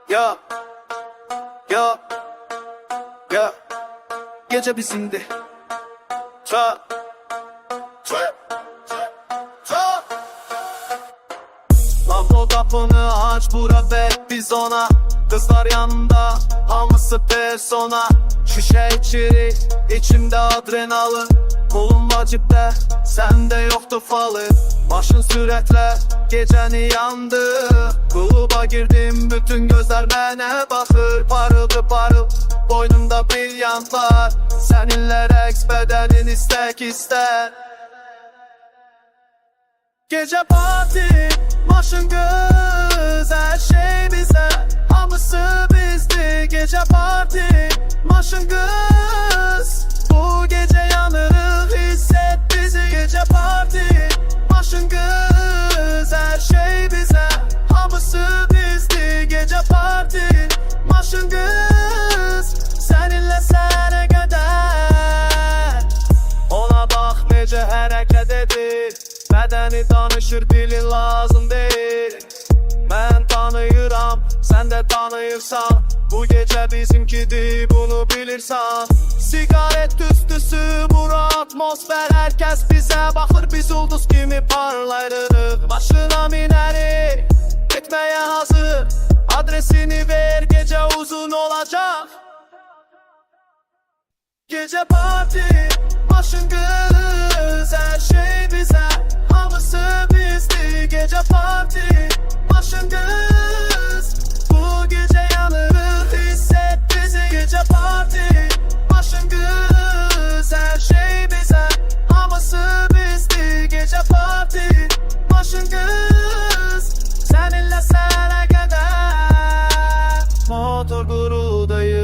Ya ya ya gece bizimdi. Ça ça ça. Lan o kapını aç, bura bek biz ona. Kızlar yanında, hamısı persona. Şişe içeri, içimde adrenalin. Kolum vacipte, sende yoktu falı. Başın süretle, geceni yandı. Kluba girdim, bütün gözler bana bakır. Parıldı parıl, boynumda brilyantlar. Seninle reks bedenin istek ister. Gece parti, maşın göz, her şey bize. Hamısı bizdi. Gece parti, maşın göz. Bu gece yanırıq, hisset bizi. Gece parti, maşın göz, her şey bize. Hamısı bizdi. Gece parti, maşın göz. Seninle sene kadar. Ona bak nece hareket edir. Bədəni danışır, dilin lazım deyil. Mən tanıyıram, sən də tanıyırsan. Bu gecə bizimkidir, bunu bilirsən. Sigaret tüstüsü, bura atmosfer. Hər kəs bizə baxır, biz ulduz kimi parlayırıq. Başına minərik, getməyə hazır. Adresini ver, gecə uzun olacaq. Gece parti, başın kız, her şey bize. Hamısı bizdi. Gece parti, başın kız. Bu gece yanırıq, hisset bizi. Gece parti, başın kız, her şey bize. Hamısı bizdi. Gece parti, başın kız. Seninle sene kadar. Motor gurudayır,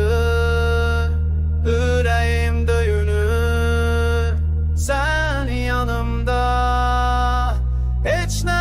yüreğim döyünür. Sen yanımda, hiç ne